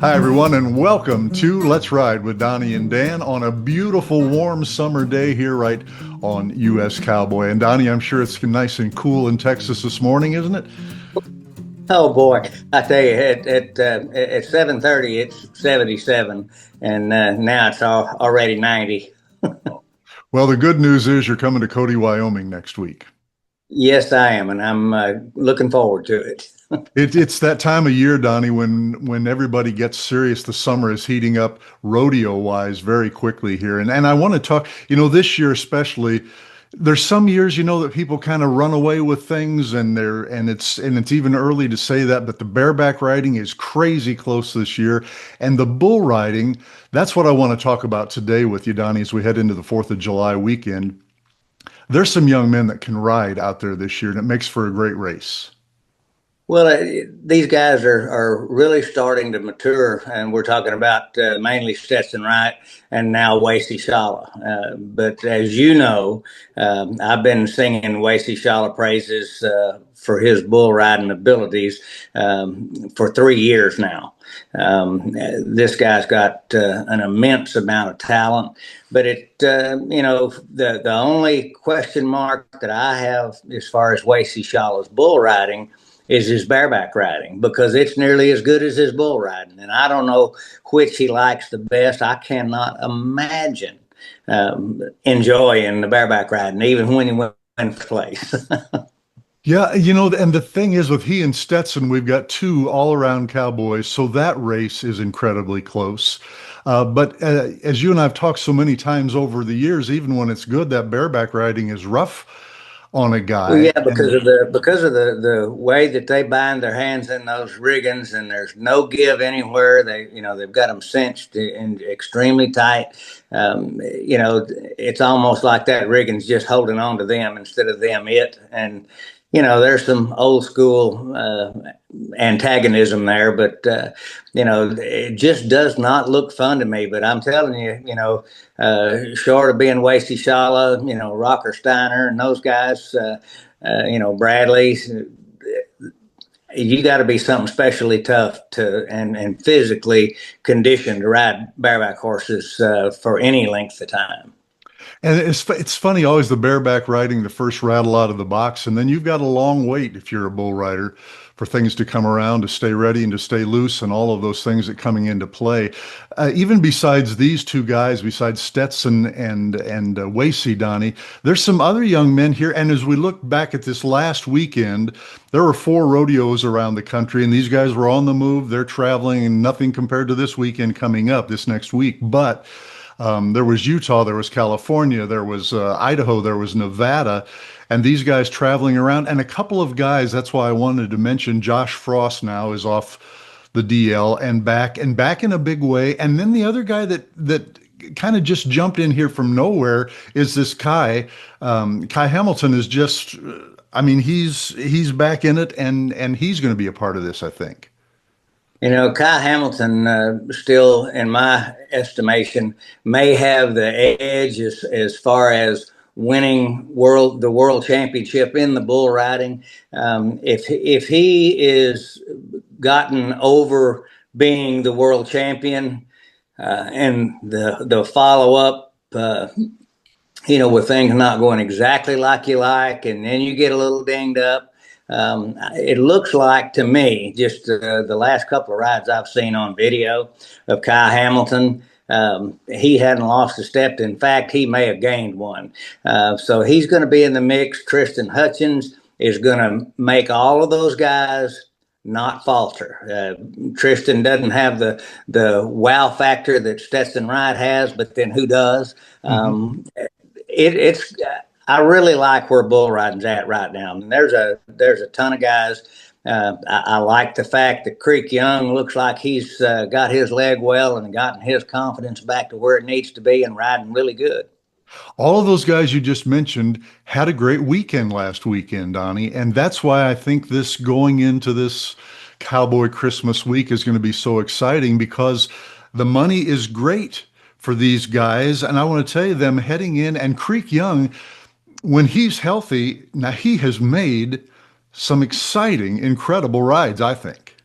Hi, everyone, and welcome to Let's Ride with Donnie and Dan on a beautiful, warm summer day here right on US Cowboy. And Donnie, I'm sure it's nice and cool in Texas this morning, isn't it? Oh boy, I tell you, at 7:30 it's 77, and now it's already 90. Well, the good news is you're coming to Cody, Wyoming next week. Yes, I am, and I'm looking forward to it. It's that time of year, Donnie, when everybody gets serious. The summer is heating up rodeo wise very quickly here. And I want to talk, this year especially, there's some years, that people kind of run away with things and it's even early to say that, but the bareback riding is crazy close this year. And the bull riding, that's what I want to talk about today with you, Donnie, as we head into the 4th of July weekend. There's some young men that can ride out there this year, and it makes for a great race. Well, these guys are really starting to mature, and we're talking about mainly Stetson Wright and now Wasey Shala. But as you know, I've been singing Wasey Shala praises for his bull riding abilities for 3 years now. This guy's got an immense amount of talent, but the only question mark that I have as far as Wasey Shala's bull riding is his bareback riding, because it's nearly as good as his bull riding. And I don't know which he likes the best. I cannot imagine enjoying the bareback riding, even when he went in first place. Yeah, and the thing is with he and Stetson, we've got two all-around cowboys, so that race is incredibly close. But as you and I've talked so many times over the years, even when it's good, that bareback riding is rough on a Well, guy. yeah, And because of the way that they bind their hands in those riggings, and there's no give anywhere. They've got them cinched and extremely tight. It's almost like that rigging's just holding on to them instead of them it. And there's some old school antagonism there, but it just does not look fun to me. But I'm telling you, short of being Wasey Shala, Rocker Steiner and those guys, Bradley, you got to be something specially tough and physically conditioned to ride bareback horses for any length of time. it's funny, always the bareback riding, the first rattle out of the box, and then you've got a long wait if you're a bull rider for things to come around, to stay ready and to stay loose, and all of those things that coming into play. Even besides these two guys, besides Stetson and Wasey, Donnie, there's some other young men here. And as we look back at this last weekend, there were 4 rodeos around the country, and these guys were on the move. They're traveling, and nothing compared to this weekend coming up this next week. But there was Utah, there was California, there was Idaho, there was Nevada, and these guys traveling around. And a couple of guys, that's why I wanted to mention Josh Frost now is off the DL and back in a big way. And then the other guy that kind of just jumped in here from nowhere is this Kai. Kai Hamilton is just, I mean, he's back in it, and he's going to be a part of this, I think. Kyle Hamilton, still, in my estimation, may have the edge as far as winning the world championship in the bull riding. If he is gotten over being the world champion, and the follow up, with things not going exactly like you like, and then you get a little dinged up. It looks like to me, just the last couple of rides I've seen on video of Kai Hamilton, he hadn't lost a step. In fact, he may have gained one. So he's going to be in the mix. Tristan Hutchins is going to make all of those guys not falter. Tristan doesn't have the wow factor that Stetson Wright has, but then who does? Mhm. It's I really like where bull riding's at right now. I mean, there's a ton of guys. I like the fact that Creek Young looks like he's got his leg well and gotten his confidence back to where it needs to be and riding really good. All of those guys you just mentioned had a great weekend last weekend, Donnie, and that's why I think this going into this Cowboy Christmas week is going to be so exciting, because the money is great for these guys. And I want to tell you, them heading in, and Creek Young, when he's healthy, now he has made some exciting, incredible rides, I think.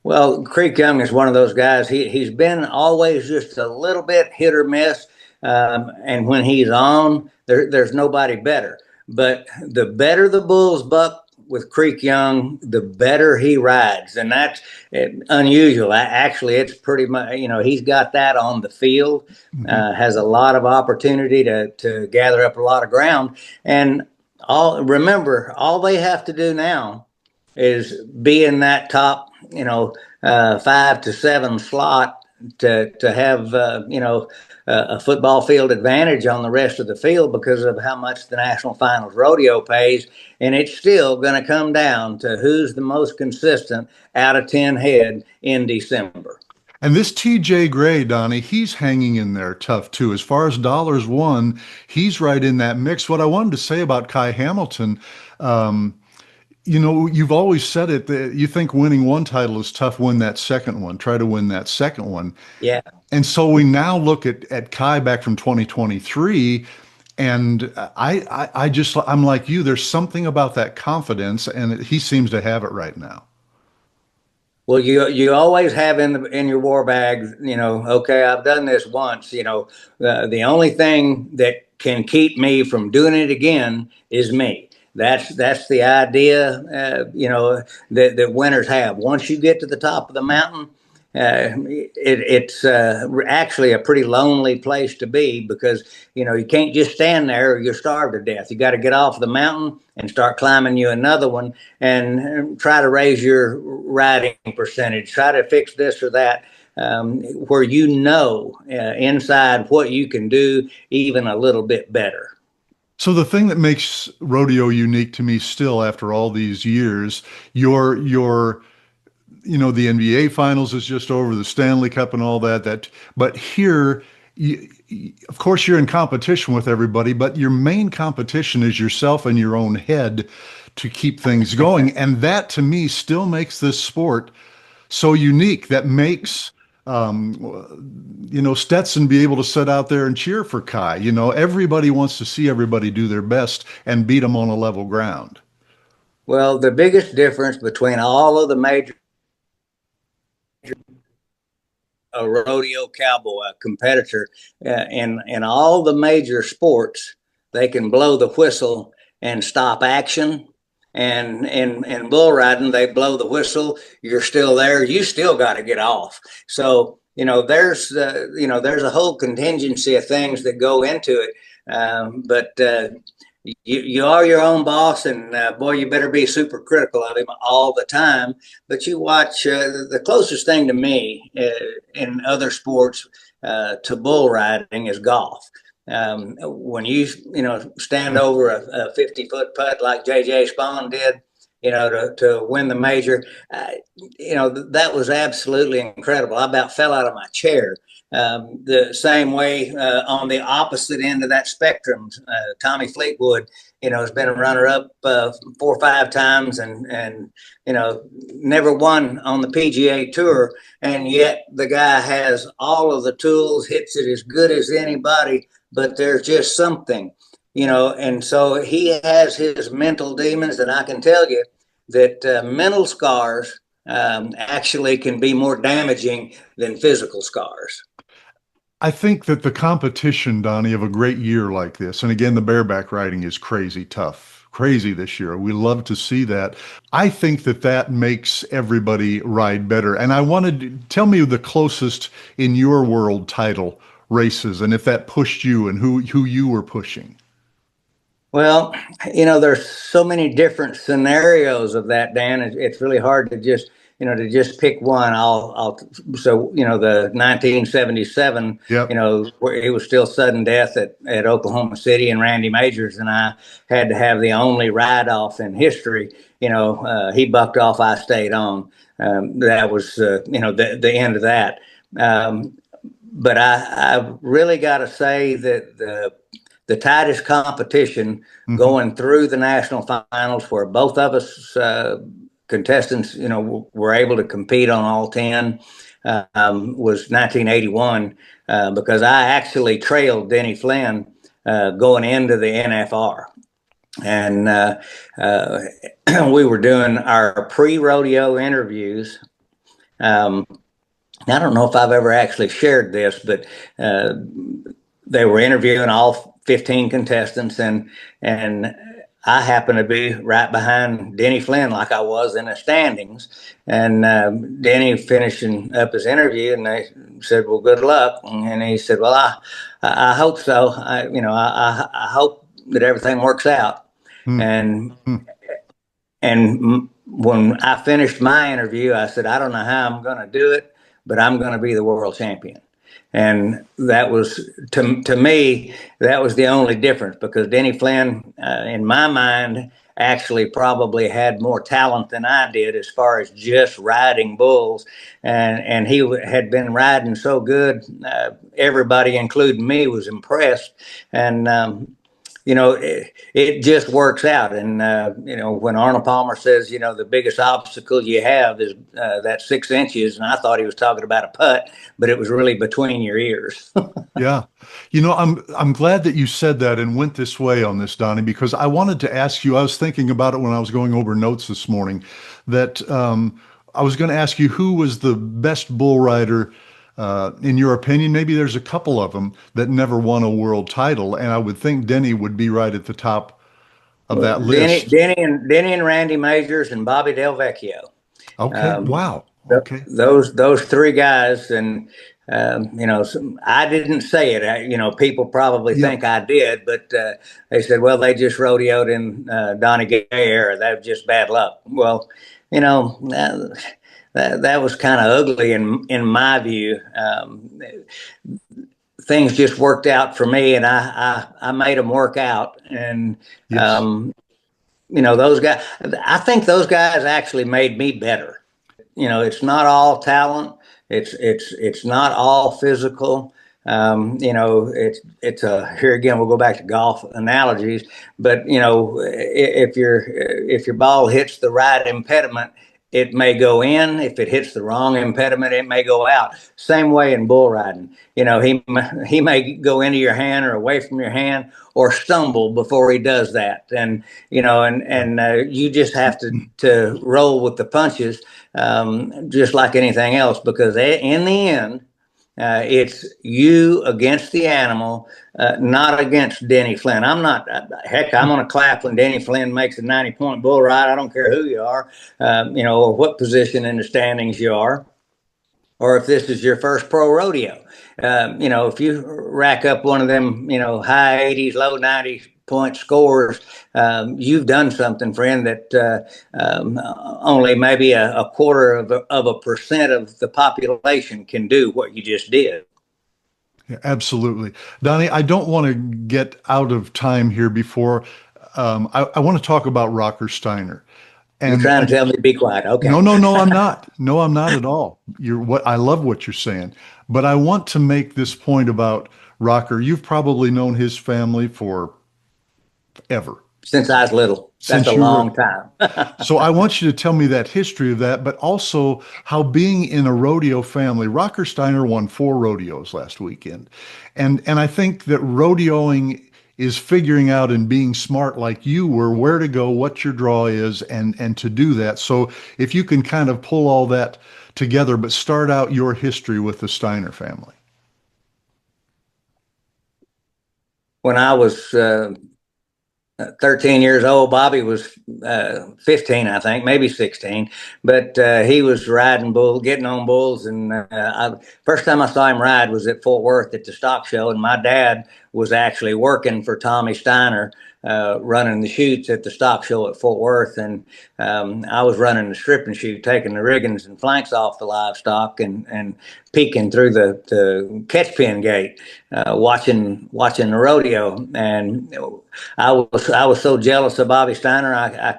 Well, Creek Young is one of those guys. He's been always just a little bit hit or miss, and when he's on, there's nobody better. But the better the bulls buck with Creek Young, the better he rides, and that's unusual. Actually, it's pretty much he's got that on the field. Mhm. Has a lot of opportunity to gather up a lot of ground, and all they have to do now is be in that top, 5 to 7 slot to have a football field advantage on the rest of the field because of how much the National Finals Rodeo pays, and it's still going to come down to who's the most consistent out of 10 head in December. And this TJ Gray, Donnie, he's hanging in there tough too. As far as dollars won, he's right in that mix. What I wanted to say about Kai Hamilton, um, you've always said it that you think winning one title is tough, win that second one, try to win that second one. Yeah. And so we now look at Kai back from 2023, and I'm like you, there's something about that confidence, and he seems to have it right now. Well, you always have in your war bag, okay, I've done this once. The only thing that can keep me from doing it again is me. That's the idea, that winners have. Once you get to the top of the mountain, it's actually a pretty lonely place to be because you can't just stand there or you're starved to death. You got to get off the mountain and start climbing you another one and try to raise your riding percentage. Try to fix this or that. Where inside what you can do even a little bit better. So the thing that makes rodeo unique to me still after all these years, your the NBA finals is just over, the Stanley Cup and all that but here of course you're in competition with everybody, but your main competition is yourself and your own head to keep things going. And that to me still makes this sport so unique, that makes Stetson be able to sit out there and cheer for Kai. Everybody wants to see everybody do their best and beat them on a level ground. Well, the biggest difference between all of the major a rodeo cowboy, a competitor in all the major sports, they can blow the whistle and stop action. And in bull riding, they blow the whistle. You're still there. You still got to get off. So there's a whole contingency of things that go into it. But you are your own boss, and boy, you better be super critical of him all the time. But you watch the closest thing to me in other sports to bull riding is golf. When you stand over a 50-foot putt like JJ Spawn did, to win the major, that was absolutely incredible. I about fell out of my chair. The same way on the opposite end of that spectrum, Tommy Fleetwood, has been a runner-up 4 or 5 times and never won on the PGA Tour, and yet the guy has all of the tools, hits it as good as anybody, but there's just something, and so he has his mental demons, and I can tell you that mental scars actually can be more damaging than physical scars. I think that the competition, Donnie, of a great year like this, and again, the bareback riding is crazy tough, crazy this year. We love to see that. I think that makes everybody ride better. And I wanted to tell me the closest in your world title races, and if that pushed you and who you were pushing. Well, there's so many different scenarios of that, Dan. It's really hard to just pick one. The 1977, Yep. where it was still sudden death at Oklahoma City, and Randy Majors and I had to have the only ride off in history. He bucked off, I stayed on. That was, the end of that. But I really got to say that the tightest competition going through the national finals, where both of us contestants, were able to compete on all 10, was 1981, because I actually trailed Denny Flynn going into the NFR. And we were doing our pre-rodeo interviews I don't know if I've ever actually shared this, but they were interviewing all 15 contestants, and I happened to be right behind Denny Flynn, like I was in the standings. And Denny finishing up his interview, and they said, "Well, good luck." And he said, "Well, I hope so. I hope that everything works out." Hmm. And Hmm. when I finished my interview, I said, "I don't know how I'm going to do it, but I'm going to be the world champion." And that was, to me, that was the only difference, because Denny Flynn, in my mind, actually probably had more talent than I did as far as just riding bulls. And he had been riding so good, everybody, including me, was impressed. And it just works out. And, when Arnold Palmer says, the biggest obstacle you have is that 6 inches, and I thought he was talking about a putt, but it was really between your ears. Yeah. I'm glad that you said that and went this way on this, Donnie, because I wanted to ask you, I was thinking about it when I was going over notes this morning, that I was going to ask you who was the best bull rider, in your opinion. Maybe there's a couple of them that never won a world title, and I would think Denny would be right at the top of Well, that list. Denny and Randy Majors and Bobby Del Vecchio. Okay. Um, Wow. Okay. those three guys, and I didn't say it. People probably Yep. think I did, but they said, "Well, they just rodeoed in Donnie Gay era. That was just bad luck." Well, that was kind of ugly in my view. Things just worked out for me, and I made them work out. And Yes. um, those guys. I think those guys actually made me better. It's not all talent. It's not all physical. It's here again. We'll go back to golf analogies, but if your ball hits the right impediment, it may go in. If it hits the wrong impediment, it may go out. Same way in bull riding. He may go into your hand or away from your hand or stumble before he does that, and you just have to roll with the punches, just like anything else, because in the end, it's you against the animal, not against Denny Flynn. I'm not, heck, I'm going to clap when Denny Flynn makes a 90-point bull ride. I don't care who you are, or what position in the standings you are, or if this is your first pro rodeo. If you rack up one of them, high 80s, low 90s point scores, you've done something, friend, that only maybe a quarter of a percent of the population can do what you just did. Yeah, absolutely. Donnie, I don't want to get out of time here before I want to talk about Rocker Steiner. You're And trying to tell me to be quiet. no, Okay. no, no, I'm not. No, I'm not at all. I love what you're saying. But I want to make this point about Rocker. You've probably known his family for ever, Since I was little. That's a since you were. long time. So I want you to tell me that history of that, but also how being in a rodeo family, Rocker Steiner won 4 rodeos last weekend. And I think that rodeoing is figuring out and being smart like you were, where to go, what your draw is, and to do that. So if you can kind of pull all that together, but start out your history with the Steiner family. When I was 13 years old. Bobby was 15, I think, maybe 16, but he was riding bull, getting on bulls. And first time I saw him ride was at Fort Worth at the stock show. And my dad was actually working for Tommy Steiner, running the chutes at the stock show at Fort Worth. And I was running the stripping chute, taking the riggings and flanks off the livestock and peeking through the catch pen gate, watching the rodeo. And I was so jealous of Bobby Steiner, I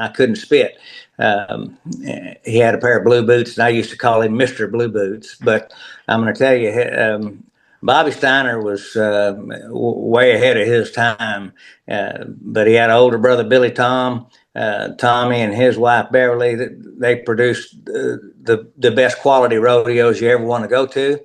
couldn't spit. He had a pair of blue boots, and I used to call him Mister Blue Boots. But I'm going to tell you, Bobby Steiner was way ahead of his time. But he had an older brother, Billy Tommy, and his wife Beverly. They produced the best quality rodeos you ever want to go to.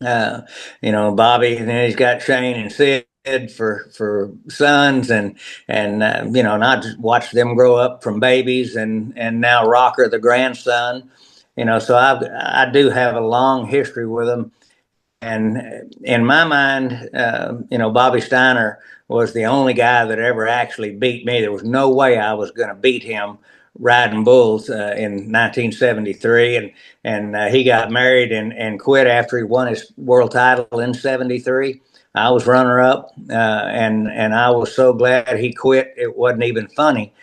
Bobby, and then he's got Shane and Sid for sons, and I just watched them grow up from babies, and now Rocker, the grandson. So I do have a long history with them. And in my mind, Bobby Steiner was the only guy that ever actually beat me. There was no way I was going to beat him riding bulls in 1973. And he got married and quit after he won his world title in 73. I was runner up, and I was so glad he quit. It wasn't even funny.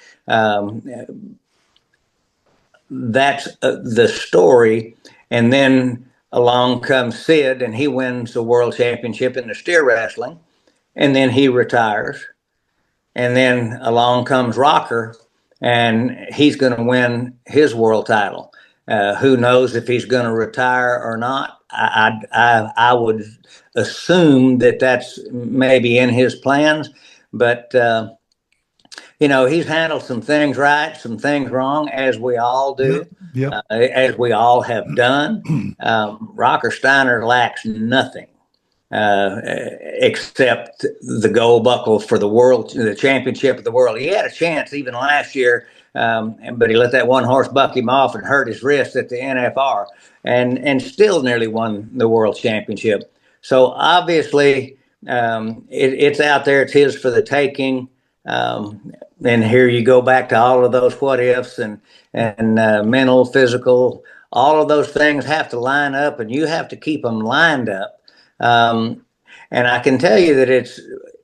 That's the story. And then along comes Sid, and he wins the world championship in the steer wrestling, and then he retires. And then along comes Rocker, and he's going to win his world title. Who knows if he's going to retire or not? I would assume that that's maybe in his plans, but he's handled some things right, some things wrong, as we all do, as we all have done. Rocker Steiner lacks nothing except the gold buckle for the world, the championship of the world. He had a chance even last year, but he let that one horse buck him off and hurt his wrist at the NFR, and still nearly won the world championship. So obviously, it's out there. It's his for the taking. And here you go back to all of those what ifs and mental, physical, all of those things have to line up, and you have to keep them lined up. And I can tell you that it's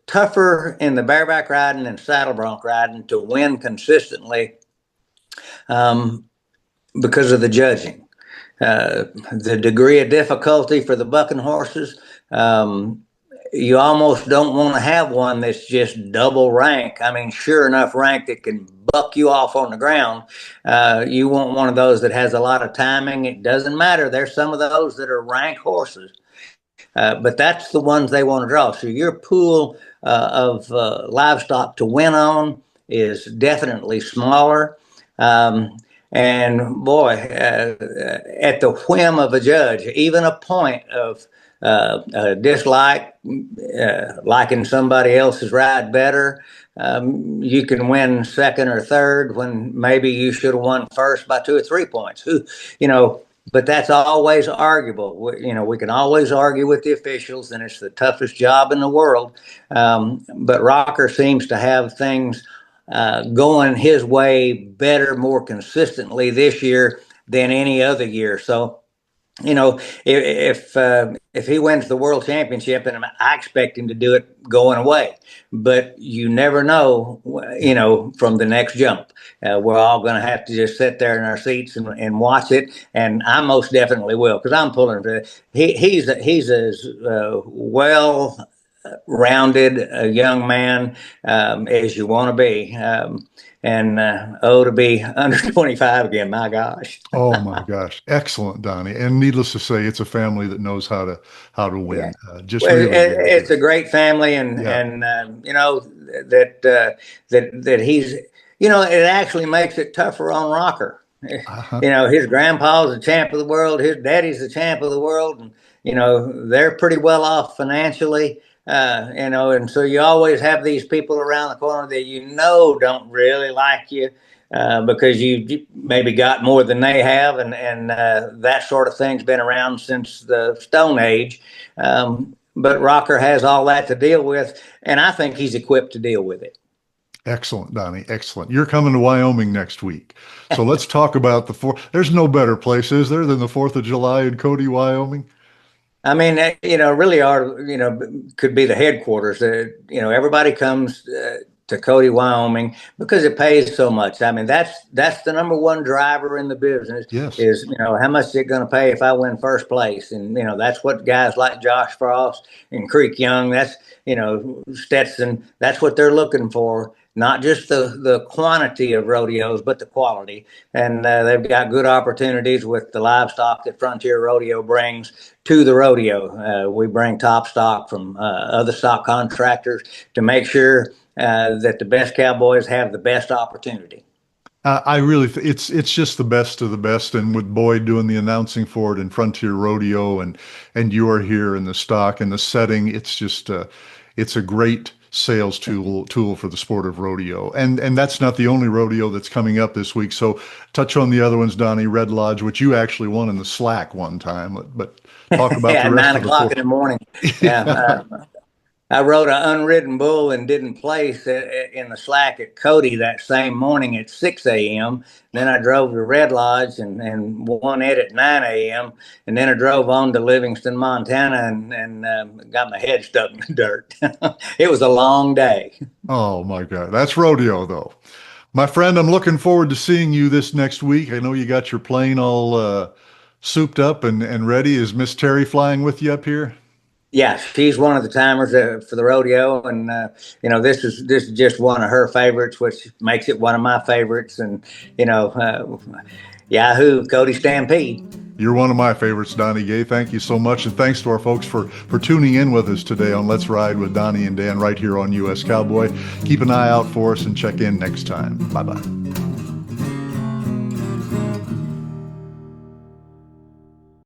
tougher in the bareback riding and saddle bronc riding to win consistently because of the judging. The degree of difficulty for the bucking horses, you almost don't want to have one that's just double rank. I mean, sure enough rank that can buck you off on the ground. You want one of those that has a lot of timing. It doesn't matter. There's some of those that are rank horses. But that's the ones they want to draw. So your pool of livestock to win on is definitely smaller. And boy, at the whim of a judge, even a point of dislike, liking somebody else's ride better, you can win second or third when maybe you should have won first by 2 or 3 points. But that's always arguable. We can always argue with the officials, and it's the toughest job in the world. But Rocker seems to have things going his way better, more consistently this year than any other year. So, if he wins the world championship, and I expect him to do it going away, but you never know, from the next jump. We're all going to have to just sit there in our seats and watch it, and I most definitely will, because I'm pulling for it. He's as well rounded a young man as you want to be. To be under 25 again, my gosh. Oh my gosh. Excellent, Donnie. And needless to say, it's a family that knows how to win. Yeah. It's a great family, and that he's, it actually makes it tougher on Rocker. His grandpa's the champ of the world, his daddy's the champ of the world, and they're pretty well off financially. And so you always have these people around the corner that don't really like you because you maybe got more than they have, and that sort of thing's been around since the Stone Age. But Rocker has all that to deal with, and I think he's equipped to deal with it. Excellent, Donnie. Excellent. You're coming to Wyoming next week. So let's talk about the 4th. There's no better place, is there, than the 4th of July in Cody, Wyoming? I mean, really could be the headquarters. Everybody comes to Cody, Wyoming, because it pays so much. I mean, that's the number one driver in the business. Yes. Is how much is it going to pay if I win first place? And that's what guys like Josh Frost and Creek Young, that's Stetson, that's what they're looking for. Not just the quantity of rodeos, but the quality. And they've got good opportunities with the livestock that Frontier Rodeo brings to the rodeo. We bring top stock from other stock contractors to make sure that the best cowboys have the best opportunity. I really, it's just the best of the best. And with Boyd doing the announcing for it in Frontier Rodeo, and you're here in the stock and the setting, it's just, it's a great sales tool for the sport of rodeo. And that's not the only rodeo that's coming up this week. So touch on the other ones, Donnie Red Lodge, which you actually won in the slack one time. But talk about Yeah, the rest nine of the o'clock four. in the morning. Yeah, Yeah. I rode an unridden bull and didn't place in the slack at Cody that same morning at 6 a.m. Then I drove to Red Lodge and won it at 9 a.m. And then I drove on to Livingston, Montana, and got my head stuck in the dirt. It was a long day. Oh my God, that's rodeo though. My friend, I'm looking forward to seeing you this next week. I know you got your plane all souped up and ready. Is Miss Terry flying with you up here? Yeah, she's one of the timers for the rodeo, and this is just one of her favorites, which makes it one of my favorites. And Yahoo, Cody Stampede. You're one of my favorites, Donnie Gay. Thank you so much. And thanks to our folks for tuning in with us today on Let's Ride with Donnie and Dan right here on US Cowboy. Keep an eye out for us and check in next time. Bye-bye.